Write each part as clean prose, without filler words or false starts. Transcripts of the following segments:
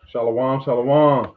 Shalom, shalom.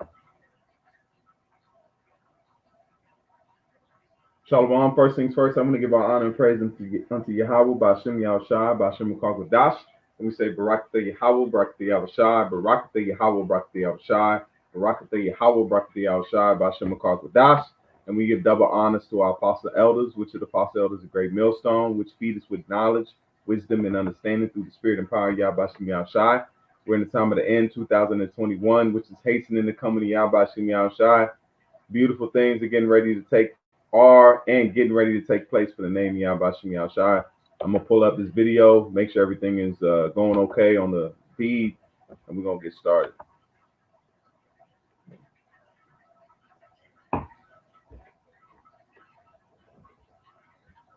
Shalom. First things first, I'm going to give our honor and praise unto Yahweh, Ba'ashem Yahushai, Ba'ashem Mukawadash. And we say, Barakatah Yahweh, Barakatah Yahushai, Barakatah Yahweh, Barakatah Yahushai, Barakatah Yahweh, Barakatah Yahushai, Ba'ashem Mukawadash. And we give double honors to our apostle elders, which are the apostle elders of Great Millstone, which feed us with knowledge, wisdom, and understanding through the spirit and power of Yahweh Ba'ashem Yahushai. We're in the time of the end, 2021, which is hastening the coming of Yahweh Ba'ashem Yahushai. Beautiful things are getting ready to getting ready to take place for the name of Yahweh Ba'ashem Yahushai. I'm going to pull up this video, make sure everything is going okay on the feed, and we're going to get started.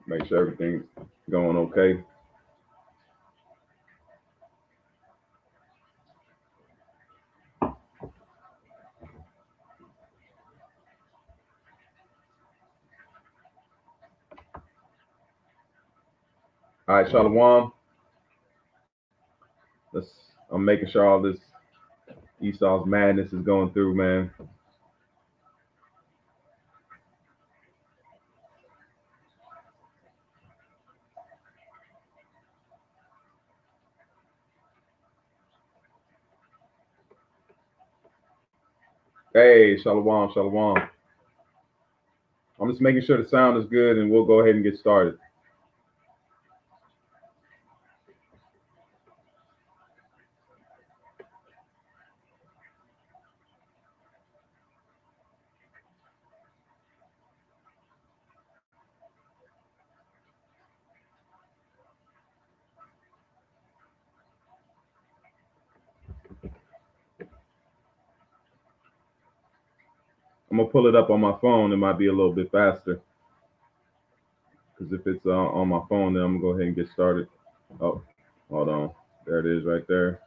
Make sure everything's going okay. All right, Shalom. I'm making sure all this Esau's madness is going through, man. Hey, Shalom, shalom. I'm just making sure the sound is good, and we'll go ahead and get started. I'm going to pull it up on my phone. It might be a little bit faster. Because if it's on my phone, then I'm going to go ahead and get started. Oh, hold on. There it is right there.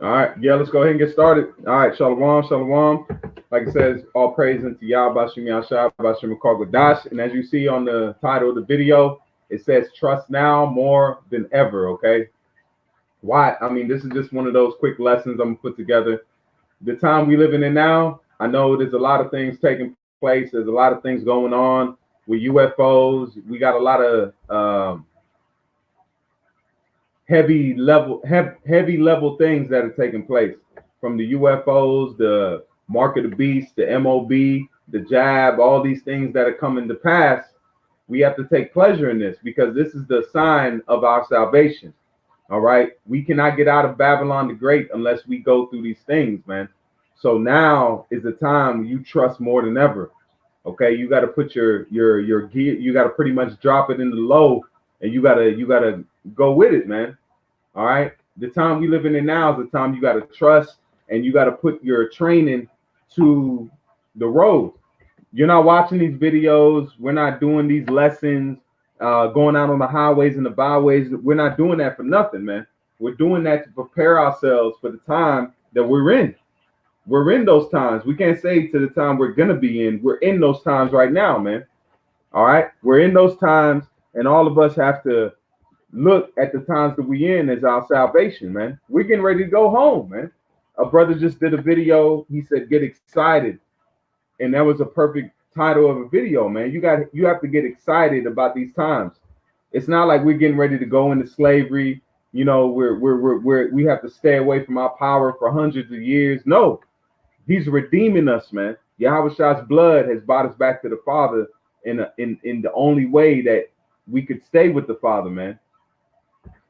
All right. Yeah, let's go ahead and get started. All right. Shalom, shalom. Like it says, all praise unto Yahweh Ba'ashem Yahushai, Ba'ashem Mukawadash. And as you see on the title of the video, it says, trust now more than ever, okay? Why? I mean, this is just one of those quick lessons I'm going to put together. The time we living in now, I know there's a lot of things taking place. There's a lot of things going on with UFOs. We got a lot of heavy level things that are taking place, from the UFOs, the mark of the beast, the MOB, the jab, all these things that are coming to pass. We have to take pleasure in this because this is the sign of our salvation. All right. We cannot get out of Babylon the Great unless we go through these things, man. So now is the time you trust more than ever. Okay. You got to put your gear, you got to pretty much drop it in the low, and you gotta go with it, man. All right. The time we living in now is the time you got to trust, and you got to put your training to the road. You're not watching these videos. We're not doing these lessons. Going out on the highways and the byways. We're not doing that for nothing, man. We're doing that to prepare ourselves for the time that we're in. We're in those times. We can't say to the time we're gonna be in. We're in those times right now, man. All right, we're in those times, and all of us have to look at the times that we in as our salvation, man. We're getting ready to go home, man. A brother just did a video. He said, "Get excited," and that was a perfect title of a video, man. You have to get excited about these times. It's not like we're getting ready to go into slavery. You know, we have to stay away from our power for hundreds of years. No, he's redeeming us, man. Yahweh's blood has brought us back to the Father in the only way that we could stay with the Father, man.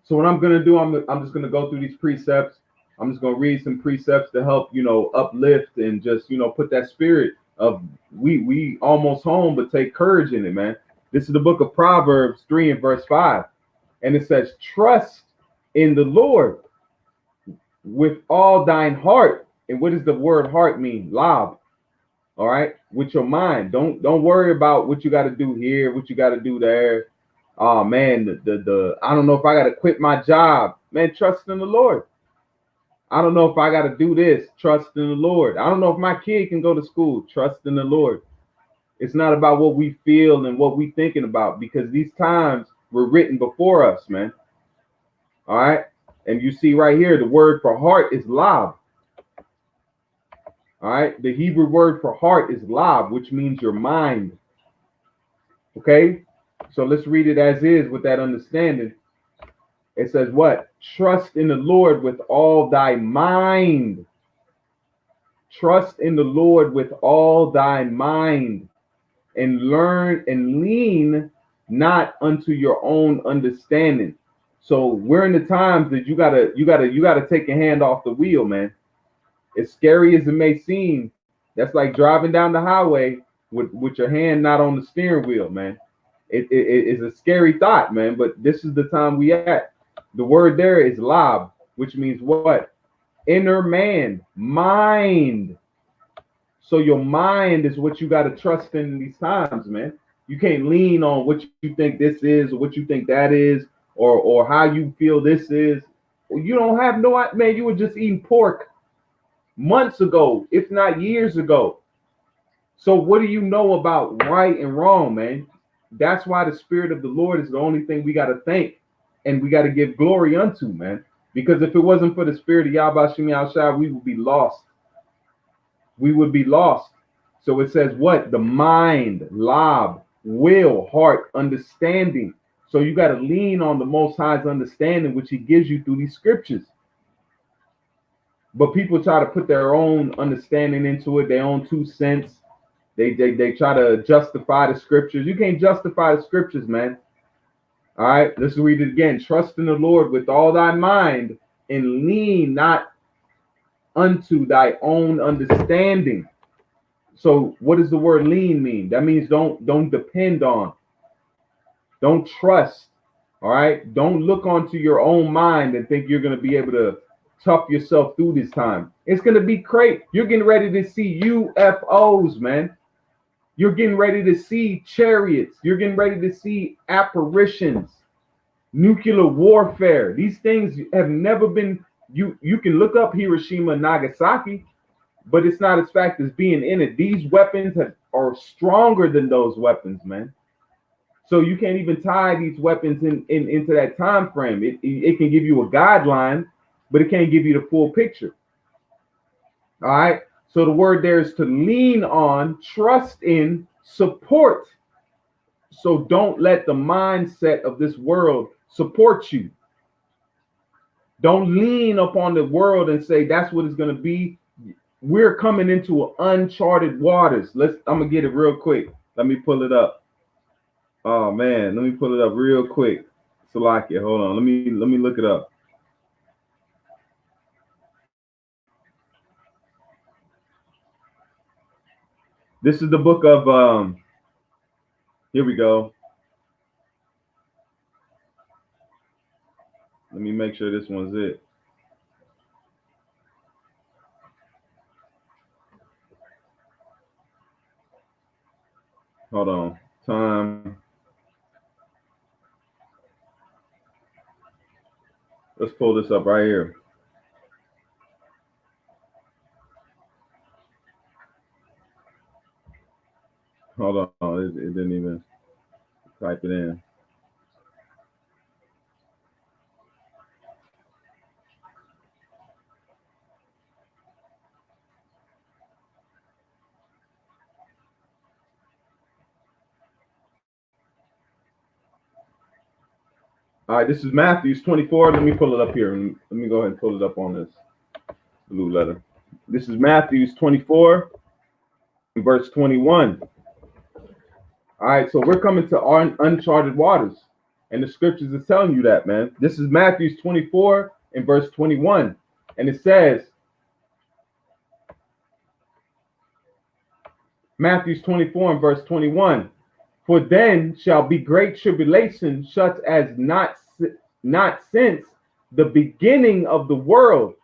So what I'm gonna do, I'm just gonna go through these precepts. I'm just gonna read some precepts to help, uplift and just, put that spirit of we almost home, but take courage in it, man. This is the book of Proverbs 3 and verse 5. And it says, trust in the Lord with all thine heart. And what does the word heart mean? Lab. All right. With your mind. Don't worry about what you got to do here, what you got to do there. Oh man, I don't know if I got to quit my job. Man, trust in the Lord. I don't know if I got to do this. Trust in the Lord. I don't know if my kid can go to school. Trust in the Lord. It's not about what we feel and what we thinking about, because these times were written before us, man. All right. And you see right here, the word for heart is lab. All right. The Hebrew word for heart is lab, which means your mind. Okay. So let's read it as is with that understanding. It says what? Trust in the Lord with all thy mind. Trust in the Lord with all thy mind, and learn and lean not unto your own understanding. So we're in the times that you gotta take your hand off the wheel, man. As scary as it may seem, that's like driving down the highway with your hand not on the steering wheel, man. It is a scary thought, man. But this is the time we at. The word there is lab, which means what? Inner man, mind. So your mind is what you got to trust in these times, man. You can't lean on what you think this is, or what you think that is, or how you feel this is. You don't have no, man. You were just eating pork months ago, if not years ago. So what do you know about right and wrong, man? That's why the Spirit of the Lord is the only thing we got to thank and we got to give glory unto, man. Because if it wasn't for the Spirit of Yahweh Shem Yahushua, we would be lost. We would be lost. So it says what? The mind, lab, will, heart, understanding. So you got to lean on the Most High's understanding, which He gives you through these scriptures. But people try to put their own understanding into it, their own 2 cents. They try to justify the scriptures. You can't justify the scriptures, man. All right, let's read it again. Trust in the Lord with all thy mind, and lean not unto thy own understanding. So what does the word lean mean? That means don't depend on, don't trust. All right, don't look onto your own mind and think you're going to be able to tough yourself through this time. It's going to be great. You're getting ready to see UFOs, man. You're getting ready to see chariots. You're getting ready to see apparitions, nuclear warfare. These things have never been. You can look up Hiroshima and Nagasaki, but it's not as fact as being in it. These weapons are stronger than those weapons, man. So you can't even tie these weapons into that time frame. It can give you a guideline, but it can't give you the full picture. All right. So the word there is to lean on, trust in, support. So don't let the mindset of this world support you. Don't lean upon the world and say that's what it's going to be. We're coming into uncharted waters. I'm gonna get it real quick. Let me pull it up. Oh man, let me pull it up real quick. Salakia, hold on. Let me look it up. This is the book of here we go. Let me make sure this one's it. Hold on. Time. Let's pull this up right here. Hold on. It didn't even type it in. All right, this is Matthew 24. Let me pull it up here. Let me go ahead and pull it up on this blue letter. This is Matthew 24, verse 21. All right, so we're coming to uncharted waters, and the scriptures is telling you that, man. This is Matthew 24 and verse 21, and it says, Matthew 24 and verse 21, for then shall be great tribulation, such as not since the beginning of the world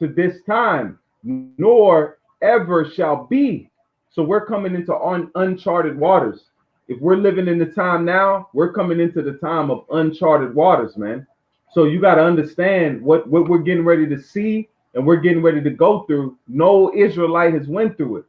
to this time, nor ever shall be. So we're coming into uncharted waters. If we're living in the time now, we're coming into the time of uncharted waters, man. So you got to understand what we're getting ready to see and we're getting ready to go through. No Israelite has went through it.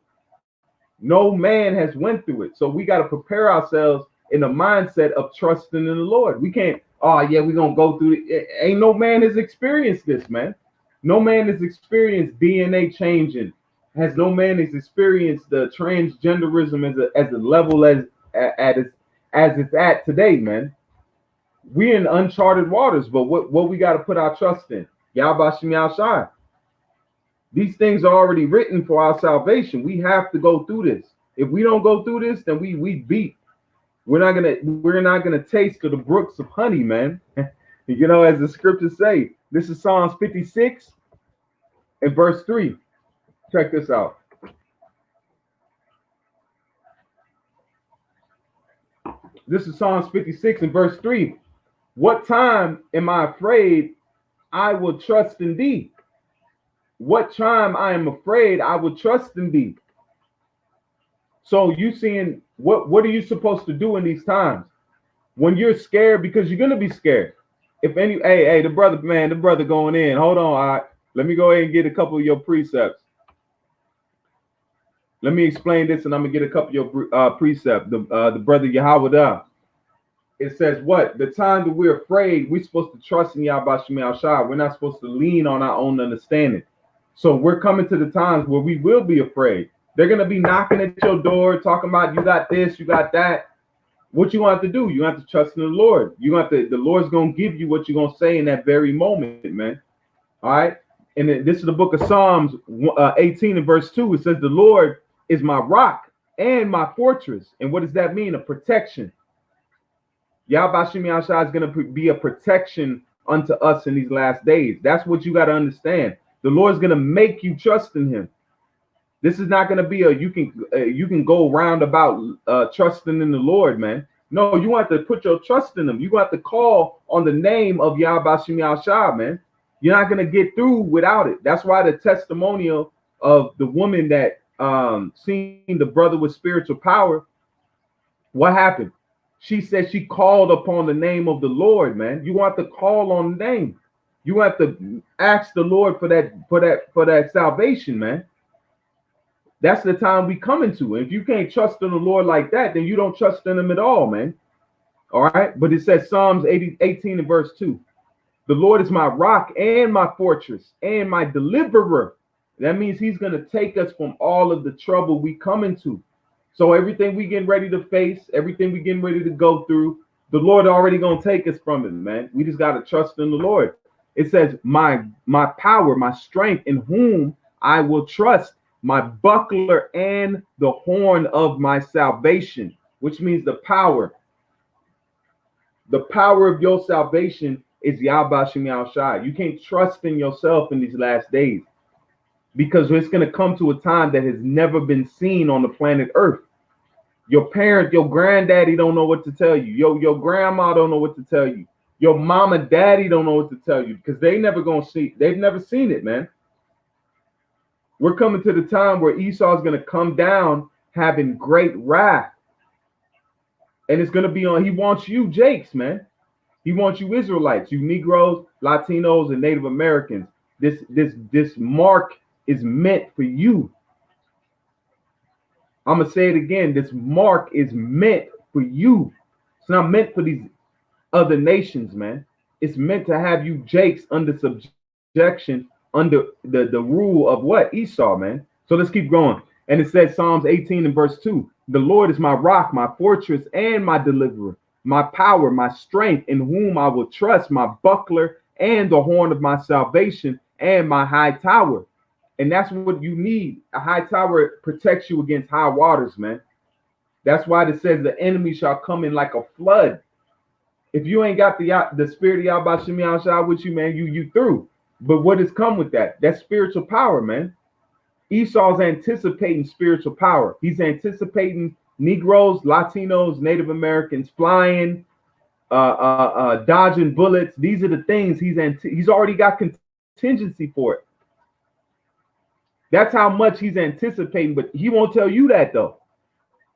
No man has went through it. So we got to prepare ourselves in the mindset of trusting in the Lord. We can't, oh yeah, we're gonna go through it. Ain't no man has experienced this, man. No man has experienced DNA changing. Has no man has experienced the transgenderism as a level as it's at today, man. We're in uncharted waters, but what we got to put our trust in? Yahweh Shem Yahshai. These things are already written for our salvation. We have to go through this. If we don't go through this, then we beat. We're not gonna taste of the brooks of honey, man. You know, as the scriptures say. This is Psalms 56 and verse 3. Check this out. This is Psalms 56 and verse 3. What time am I afraid? I will trust in thee. What time I am afraid, I will trust in thee. So you seeing what are you supposed to do in these times? When you're scared, because you're gonna be scared. If any, hey, the brother going in. Hold on, all right. Let me go ahead and get a couple of your precepts. Let me explain this, and I'm gonna get a couple of your precepts. The brother Yahweh. It says what? The time that we're afraid, we're supposed to trust in Yahweh Shem Yahshai. We're not supposed to lean on our own understanding. So we're coming to the times where we will be afraid. They're gonna be knocking at your door, talking about you got this, you got that. What you want to do? You have to trust in the Lord. The Lord's gonna give you what you're gonna say in that very moment, man. All right. And this is the book of Psalms 18 and verse 2. It says, the Lord is my rock and my fortress. And what does that mean? A protection. Yahweh Shem Yahshai is going to be a protection unto us in these last days. That's what you got to understand. The Lord's going to make you trust in him. This is not going to be you can go round about trusting in the Lord, man. No, you want to put your trust in him. You have to call on the name of Yahweh Shem Yahshai, man. You're not going to get through without it. That's why the testimonial of the woman that seen the brother with spiritual power, what happened? She said she called upon the name of the Lord, man. You want to call on the name. You have to ask the Lord for that salvation, man. That's the time we come into. If you can't trust in the Lord like that, then you don't trust in him at all, man. All right. But it says Psalms 18 and verse 2. The Lord is my rock and my fortress and my deliverer. That means he's going to take us from all of the trouble we come into. So everything we getting ready to face, everything we getting ready to go through, the Lord already going to take us from it, man. We just got to trust in the Lord. It says, my power, my strength, in whom I will trust, my buckler and the horn of my salvation, which means the power. The power of your salvation is Yahweh Shem Yahshai. You can't trust in yourself in these last days because it's going to come to a time that has never been seen on the planet Earth. Your parent, your granddaddy don't know what to tell you. Your grandma don't know what to tell you. Your mom and daddy don't know what to tell you because they've never seen it, man. We're coming to the time where Esau is going to come down having great wrath. And it's going to be on, he wants you, Jakes, man. He wants you Israelites, you Negroes, Latinos, and Native Americans. This mark is meant for you. I'm going to say it again. This mark is meant for you. It's not meant for these other nations, man. It's meant to have you Jakes under subjection, under the rule of what? Esau, man. So let's keep going. And it says Psalms 18 and verse 2. The Lord is my rock, my fortress, and my deliverer, my power, my strength, in whom I will trust, my buckler and the horn of my salvation, and my high tower. And that's what you need. A high tower protects you against high waters, man. That's why it says the enemy shall come in like a flood. If you ain't got the spirit of Yahweh Shem Yahshai with you, man, you through. But what has come with that? That's spiritual power, man. Esau's anticipating spiritual power. He's anticipating Negroes, Latinos, Native Americans flying, dodging bullets. These are the things he's already got contingency for it. That's how much he's anticipating, but he won't tell you that though.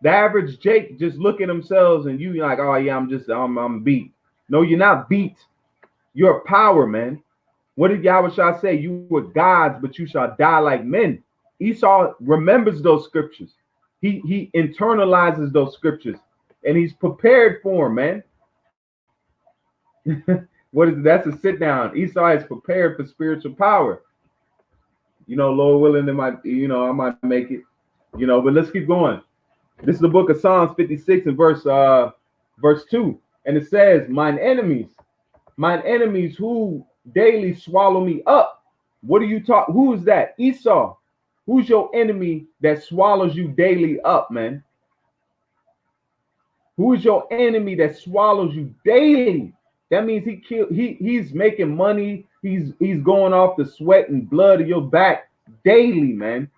The average Jake just look at themselves and you like, oh yeah, I'm beat. No, you're not beat. You're a power, man. What did Yahweh say? You were gods, but you shall die like men. Esau remembers those scriptures. He internalizes those scriptures and he's prepared for them, man. What is that's a sit down. Esau is prepared for spiritual power. Lord willing, I might make it. But let's keep going. This is the book of Psalms 56 and verse 2. And it says, mine enemies who daily swallow me up. What are you talking? Who is that? Esau. Who's your enemy that swallows you daily up, man? Who is your enemy that swallows you daily? That means he's making money. He's going off the sweat and blood of your back daily, man.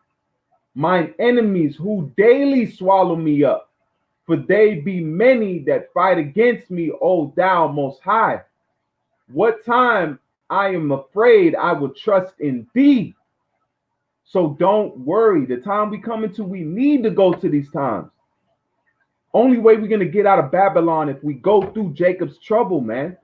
Mine enemies who daily swallow me up, for they be many that fight against me, O thou most high. What time I am afraid, I will trust in thee. So don't worry. The time we come into, we need to go to these times. Only way we're going to get out of Babylon if we go through Jacob's trouble, man.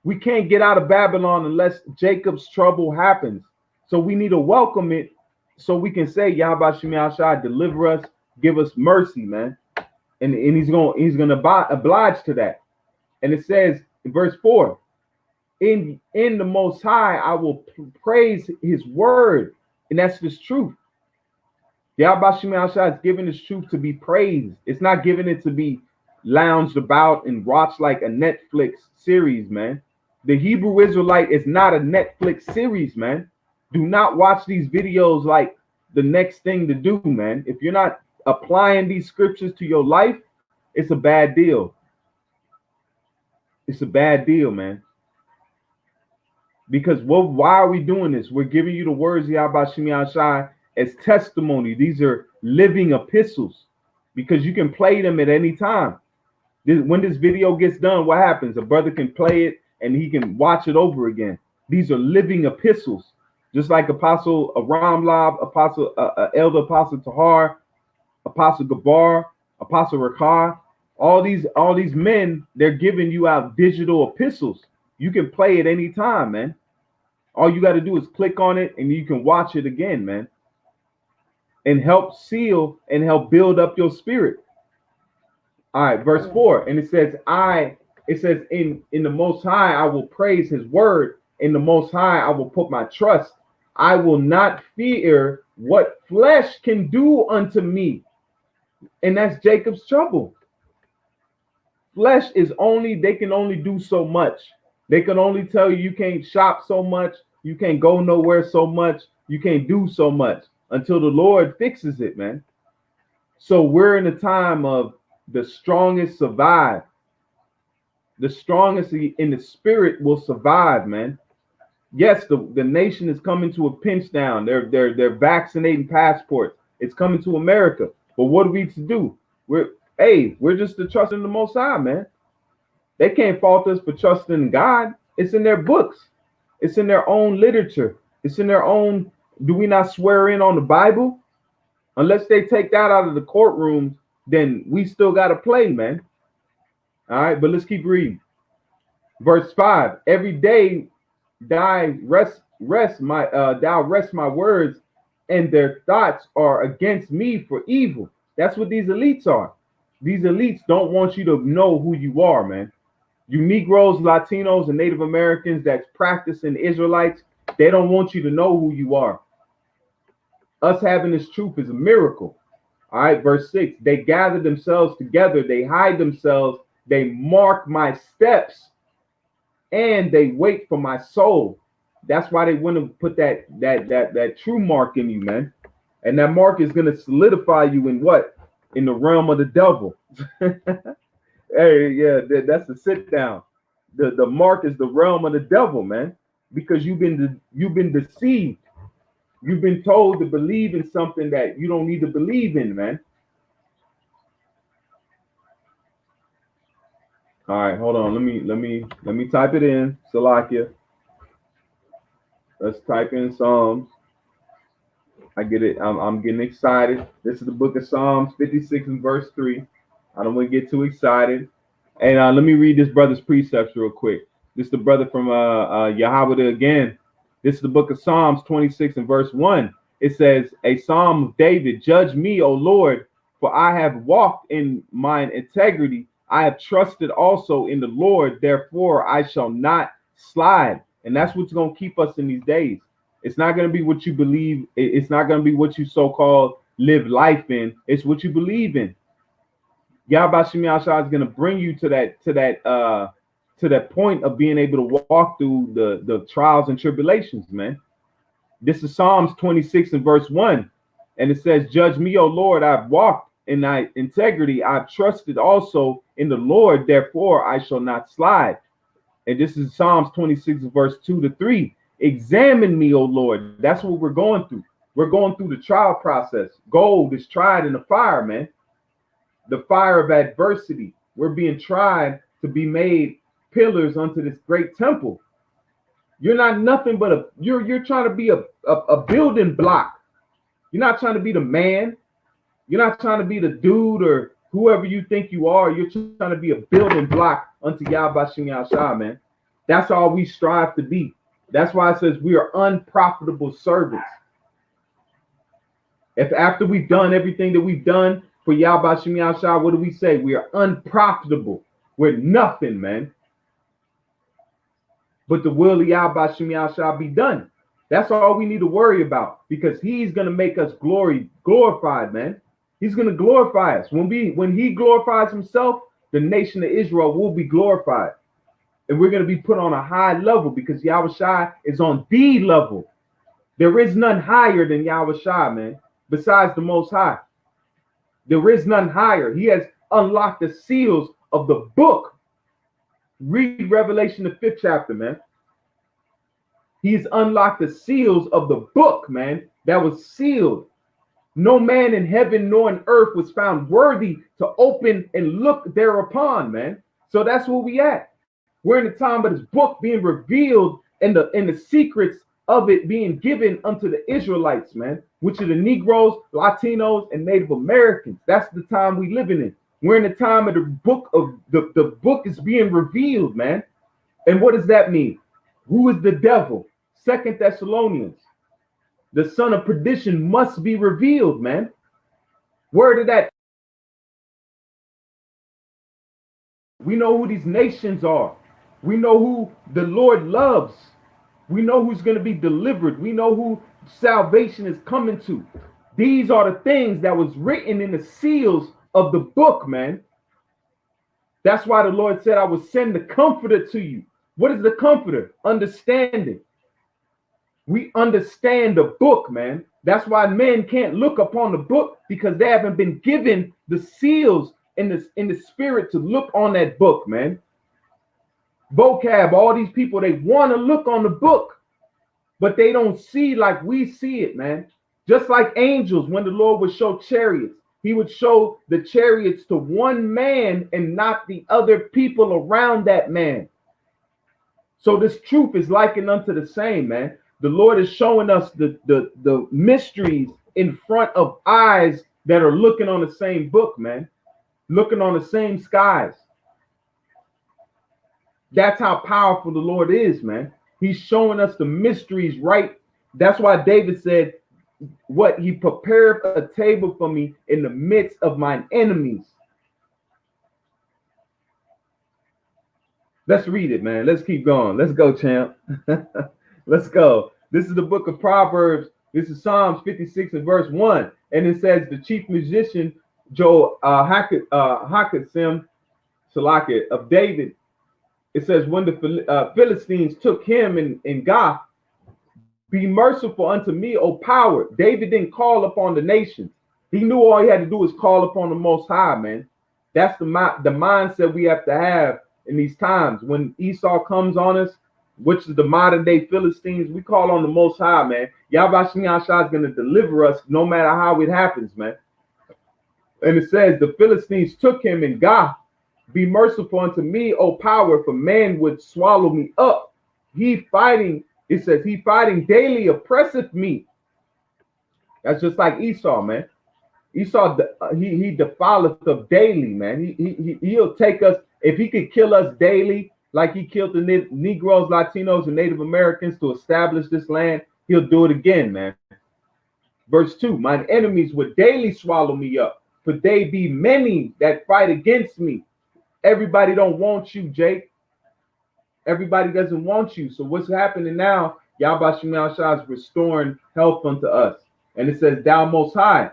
We can't get out of Babylon unless Jacob's trouble happens. So we need to welcome it so we can say, Yahweh Shem Yahshua, deliver us, give us mercy, man. And he's gonna oblige to that. And it says in verse 4, in the Most High, I will praise his word. And that's this truth. Yahweh Shem Yahshua is giving this truth to be praised. It's not giving it to be lounged about and watched like a Netflix series, man. The Hebrew Israelite is not a Netflix series, man. Do not watch these videos like the next thing to do, man. If you're not applying these scriptures to your life, it's a bad deal. It's a bad deal, man. Because why are we doing this? We're giving you the words of Yahweh Shem Yahshua as testimony. These are living epistles because you can play them at any time. When this video gets done, what happens? A brother can play it and he can watch it over again. These are living epistles, just like Apostle Ramlab, Apostle Elder Apostle Tahar, Apostle Gabar, Apostle Rakar. All these men, they're giving you out digital epistles. You can play it any time, man. All you got to do is click on it and you can watch it again, man. And help seal and help build up your spirit. All right, verse 4. And it says, in the Most High, I will praise his word. In the Most High, I will put my trust. I will not fear what flesh can do unto me. And that's Jacob's trouble. Flesh is they can only do so much. They can only tell you can't shop so much. You can't go nowhere so much. You can't do so much until the Lord fixes it, man. So we're in a time of the strongest survive. The strongest in the spirit will survive, man. Yes, the nation is coming to a pinch down. They're vaccinating passports. It's coming to America. But what are we to do? We're just to trust in the Most High, man. They can't fault us for trusting in God. It's in their books. It's in their own literature. It's in their own. Do we not swear in on the Bible? Unless they take that out of the courtrooms, then we still got to play, man. All right, but let's keep reading. Verse 5. Every day thou rest my words, and their thoughts are against me for evil. That's what these elites are. These elites don't want you to know who you are, man. You Negroes, Latinos, and Native Americans that's practicing Israelites, they don't want you to know who you are. Us having this truth is a miracle. All right, verse 6. They gather themselves together. They hide themselves. They mark my steps, and they wait for my soul. That's why they want to put that true mark in you, man. And that mark is going to solidify you in what? In the realm of the devil. Hey, yeah, that's a sit down. The mark is the realm of the devil, man, because you've been deceived. You've been told to believe in something that you don't need to believe in, man. All right, hold on. Let me type it in. Salakia. Let's type in Psalms. I get it. I'm getting excited. This is the book of Psalms 56 and verse 3. I don't want to get too excited. And let me read this brother's precepts real quick. This is the brother from Yahweh again. This is the book of Psalms 26 and verse 1. It says, a psalm of David, judge me, O Lord, For I have walked in mine integrity. I have trusted also in the Lord. Therefore, I shall not slide. And that's what's going to keep us in these days. It's not going to be what you believe. It's not going to be what you so-called live life in. It's what you believe in. Yahweh Shem Yahshua is going to bring you to that point of being able to walk through the trials and tribulations, man. This is Psalms 26 and verse 1. And it says, judge me, O Lord, I've walked in thy integrity. I've trusted also in the Lord, therefore I shall not slide. And this is Psalms 26 verse 2 to 3. Examine me, O Lord. That's what we're going through. We're going through the trial process. Gold is tried in the fire, man. The fire of adversity. We're being tried to be made pillars unto this great temple. You're not nothing but you're trying to be a building block. You're not trying to be the man. You're not trying to be the dude or whoever you think you are. You're trying to be a building block unto Yahweh Shem Yahshua, man. That's all we strive to be. That's why it says we are unprofitable servants. If after we've done everything that we've done for Yahweh Shem Yahshua, what do we say? We are unprofitable. We're nothing, man. But the will of Yahweh Shem Yahshua be done. That's all we need to worry about, because he's going to make us glorified, man. He's going to glorify us. When he glorifies himself, the nation of Israel will be glorified. And we're going to be put on a high level because Yahweh is on the level. There is none higher than Yahweh, man, besides the Most High. There is none higher. He has unlocked the seals of the book. Read Revelation, the 5th chapter, man. He's unlocked the seals of the book, man, that was sealed. No man in heaven nor in earth was found worthy to open and look thereupon, man. So that's where we at. We're in the time of this book being revealed and the secrets of it being given unto the Israelites, man, which are the Negroes, Latinos, and Native Americans. That's the time we living in. We're in the time of the book of the book is being revealed, man. And what does that mean? Who is the devil? 2 Thessalonians. The son of perdition must be revealed, man. Word of that. We know who these nations are. We know who the Lord loves. We know who's going to be delivered. We know who salvation is coming to. These are the things that was written in the seals of the book, man. That's why the Lord said, I will send the comforter to you. What is the comforter? Understanding. We understand the book, man. That's why men can't look upon the book, because they haven't been given the seals in the spirit to look on that book, man. Vocab, all these people, they want to look on the book, but they don't see like we see it, man. Just like angels, when the Lord would show chariots, he would show the chariots to one man and not the other people around that man. So this truth is likened unto the same, man. The Lord is showing us the mysteries in front of eyes that are looking on the same book, man. Looking on the same skies. That's how powerful the Lord is, man. He's showing us the mysteries, right? That's why David said, what? He prepared a table for me in the midst of mine enemies. Let's read it, man. Let's keep going. Let's go, champ. Let's go. This is the book of Proverbs. This is Psalms 56 and verse 1. And it says, the chief musician, Joe Hakasim Salakit of David. It says, when the Philistines took him in Gath, be merciful unto me, O power. David didn't call upon the nations. He knew all he had to do was call upon the Most High, man. That's the mindset we have to have in these times. When Esau comes on us, which is the modern day Philistines, we call on the Most High, man. Yahweh Shem Yahshua is going to deliver us no matter how it happens, man. And it says, the Philistines took him in Gath. Be merciful unto me, O power, for man would swallow me up. He fighting, it says, he fighting daily oppresseth me. That's just like Esau, man. Esau, he defileth us daily, man. He'll take us, if he could kill us daily, like he killed the Negroes, Latinos, and Native Americans to establish this land, he'll do it again, man. Verse 2, mine enemies would daily swallow me up. for they be many that fight against me. Everybody don't want you, Jake. Everybody doesn't want you. So what's happening now? Yahweh Shem Shah is restoring health unto us. And it says, thou most high,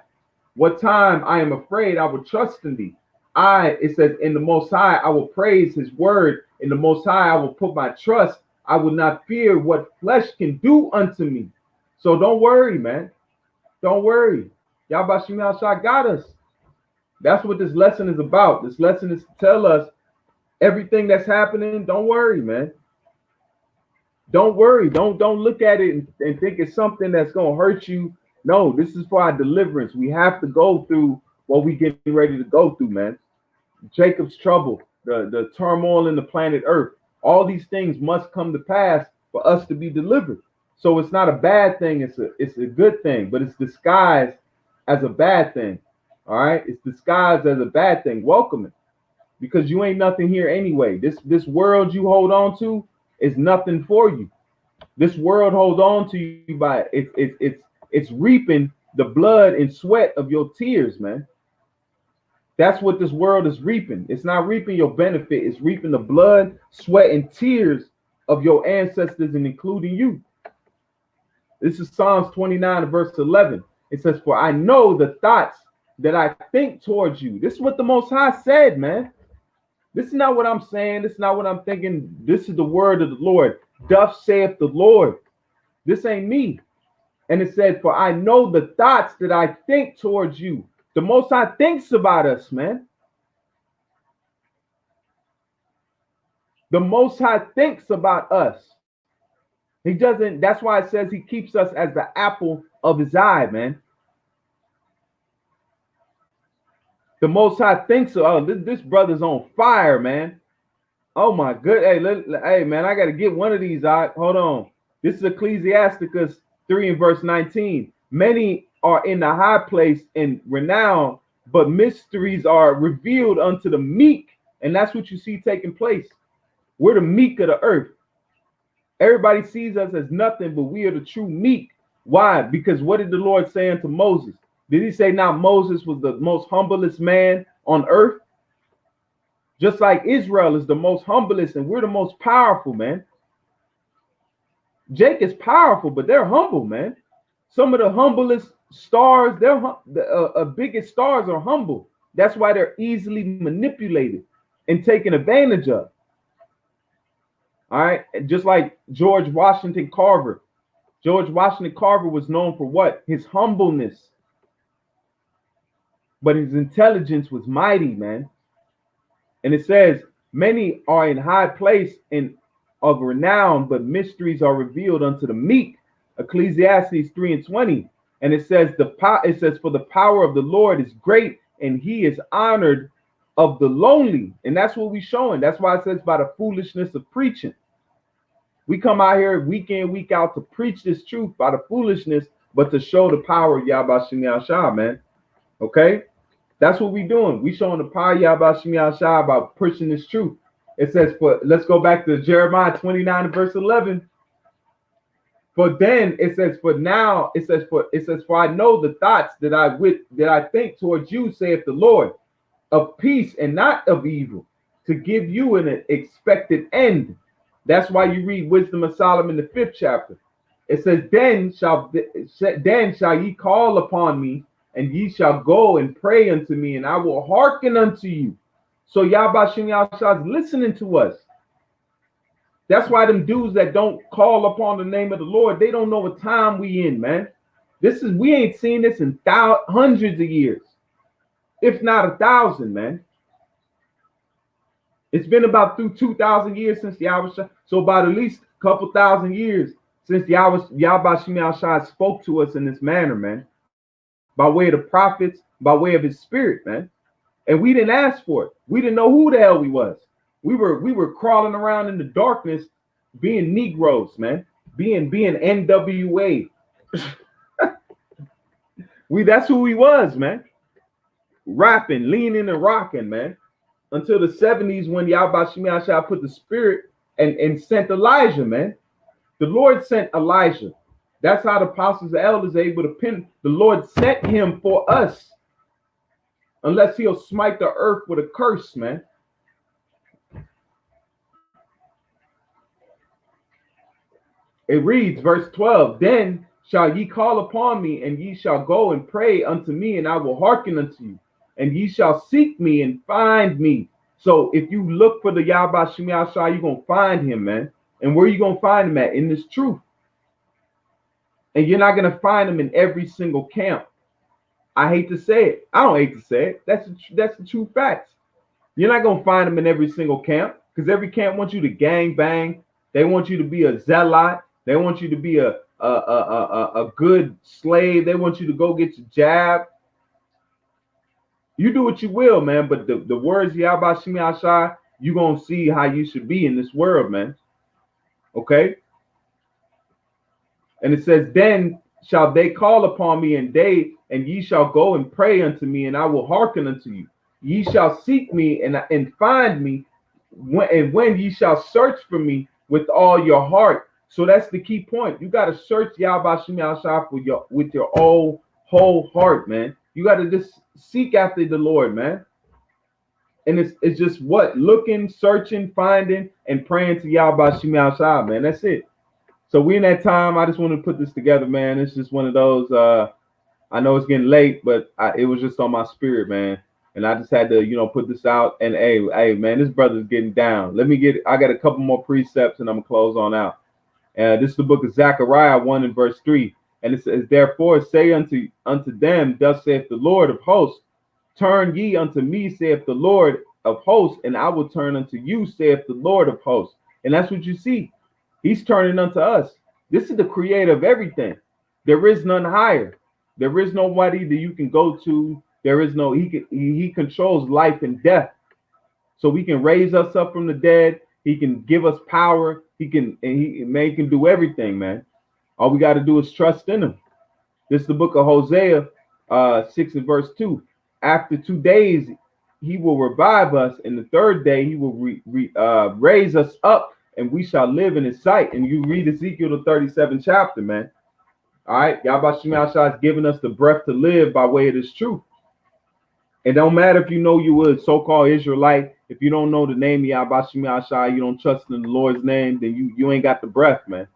what time I am afraid, I will trust in thee. It says, in the most high, I will praise his word. In the most high, I will put my trust. I will not fear what flesh can do unto me. So don't worry, man. Don't worry. Yahweh Shem Shah got us. That's what this lesson is about. This lesson is to tell us everything that's happening. Don't worry, man. Don't worry. Don't look at it and think it's something that's gonna hurt you. No, this is for our deliverance. We have to go through what we getting ready to go through, man. Jacob's trouble, the turmoil in the planet Earth. All these things must come to pass for us to be delivered. So it's not a bad thing. It's a good thing, but it's disguised as a bad thing. All right, it's disguised as a bad thing. Welcome it, because you ain't nothing here anyway. This world you hold on to is nothing for you. This world holds on to you by it's reaping the blood and sweat of your tears, man. That's what this world is reaping. It's not reaping your benefit. It's reaping the blood, sweat, and tears of your ancestors, and including you. This is Psalms 29, verse 11. It says, for I know the thoughts that I think towards you. This is what the Most High said, man. This is not what I'm saying. This is not what I'm thinking. This is the word of the Lord. Thus saith the Lord. This ain't me. And it said, for I know the thoughts that I think towards you. The Most High thinks about us, man. The Most High thinks about us. He doesn't. That's why it says he keeps us as the apple of his eye, man. The Most High thinks, oh, this brother's on fire, man. Oh my good. Hey, man, I got to get one of these out. Hold on. This is Ecclesiasticus 3 and verse 19. Many are in the high place and renown, but mysteries are revealed unto the meek. And that's what you see taking place. We're the meek of the earth. Everybody sees us as nothing, but we are the true meek. Why? Because what did the Lord say unto Moses? Did he say now Moses was the most humblest man on earth? Just like Israel is the most humblest and we're the most powerful, man. Jake is powerful, but they're humble, man. Some of the humblest stars, the biggest stars are humble. That's why they're easily manipulated and taken advantage of. All right. Just like George Washington Carver. George Washington Carver was known for what? His humbleness. But his intelligence was mighty, man. And it says, many are in high place and of renown, but mysteries are revealed unto the meek. Ecclesiastes 3 and 20. And it says, for the power of the Lord is great, and he is honored of the lonely. And that's what we're showing. That's why it says by the foolishness of preaching. We come out here week in, week out to preach this truth by the foolishness, but to show the power of Yahweh Shem Shah, man. Okay? That's what we're doing. We showing the power of Yahweh Shem Shah about pushing this truth. It says, let's go back to Jeremiah 29 verse 11. For then it says, for I know the thoughts that I think towards you, saith the Lord, of peace and not of evil, to give you an expected end. That's why you read Wisdom of Solomon, the 5th chapter. It says, then shall ye call upon me, and ye shall go and pray unto me, and I will hearken unto you. So Yahweh Shem Shah is listening to us. That's why them dudes that don't call upon the name of the Lord, they don't know what time we in, man. We ain't seen this in hundreds of years, if not 1,000, man. It's been about through 2,000 years since Yahweh, so about at least a couple thousand years since Yahweh Shem Shah spoke to us in this manner, man. By way of the prophets, by way of his spirit, man. And we didn't ask for it. We didn't know who the hell we was. We were crawling around in the darkness, being Negroes, man. Being NWA. That's who we was, man. Rapping, leaning and rocking, man. Until the 70s when Yahweh Shem Shah put the spirit and sent Elijah, man. The Lord sent Elijah. That's how the apostles and elders are able to pin. The Lord sent him for us. unless he'll smite the earth with a curse, man. It reads, verse 12, then shall ye call upon me, and ye shall go and pray unto me, and I will hearken unto you. And ye shall seek me and find me. So if you look for the Yahweh Shem Yahshua, you're going to find him, man. And where are you going to find him at? In this truth. And you're not going to find him in every single camp. I hate to say it. I don't hate to say it. That's the true facts. You're not going to find him in every single camp, because every camp wants you to gang bang. They want you to be a zealot. They want you to be a good slave. They want you to go get your jab. You do what you will, man. But the words Yahweh Shem Yahshua, you're going to see how you should be in this world, man. Okay? And it says, then shall they call upon me, and ye shall go and pray unto me, and I will hearken unto you. Ye shall seek me and find me, when ye shall search for me with all your heart. So that's the key point. You got to search Yahweh Shem Yahshua with your whole heart, man. You got to just seek after the Lord, man. And it's just what? Looking, searching, finding, and praying to Yahweh Shem Yahshua, man. That's it. So we in that time. I just wanted to put this together, man. It's just one of those. I know it's getting late, but it was just on my spirit, man. And I just had to, put this out. And hey, man, this brother's getting down. I got a couple more precepts, and I'm gonna close on out. This is the book of Zechariah 1 and verse 3. And it says, therefore say unto them, thus saith the Lord of hosts, turn ye unto me, saith the Lord of hosts, and I will turn unto you, saith the Lord of hosts. And that's what you see. He's turning unto us. This is the creator of everything. There is none higher. There is nobody that you can go to. There is no, he controls life and death. So he can raise us up from the dead. He can give us power. He can do everything, man. All we got to do is trust in him. This is the book of Hosea 6 and verse 2. After 2 days, he will revive us. And the third day, he will raise us up, and we shall live in his sight. And you read Ezekiel, the 37th chapter, man. All right. Yahweh Shem Yahshua has given us the breath to live by way of this truth. It don't matter if you know you were a so-called Israelite. If you don't know the name of Yahweh Shem Yahshua, you don't trust in the Lord's name, then you ain't got the breath, man.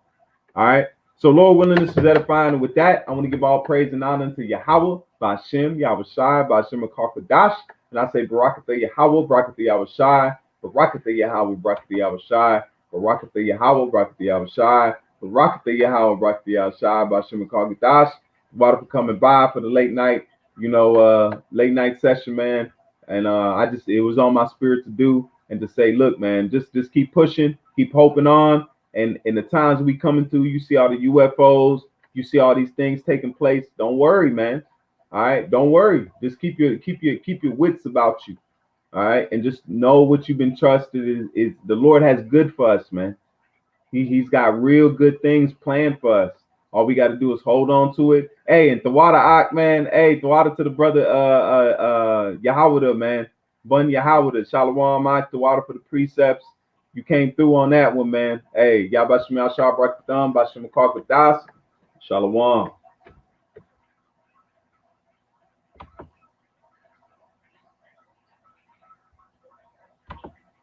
All right. So Lord willing, this is edifying. And with that, I want to give all praise and honor to Yahweh, Ba'Shem, Yahushai, Ba'Shem Akarkadash. And I say, Barakatha Yahweh, Barakatha Yahushai, Barakatha Yahweh, Barakatha Yahushai, Barakatha Yahweh, Barakatha Yahushai, Barakatha Yahweh, Barakatha Yahushai, Ba'Shem Akarkadash. Water for coming by for the late night, late night session, man. And it was on my spirit to do and to say, look, man, just keep pushing, keep hoping on. And in the times we coming through, you see all the UFOs, you see all these things taking place. Don't worry, man. All right, don't worry. Just keep your wits about you. All right, and just know what you've been trusted is the Lord has good for us, man. He's got real good things planned for us. All we got to do is hold on to it. Hey, and Tawada Ak, man. Hey, Tawada to the brother Yahweh, man. Bun Yahweh, Shalom Ak, Tawada for the precepts. You came through on that one, man. Hey, Yahweh Shem Yahshua, Barak Thumb, Bashem Akarkadash. Shalom.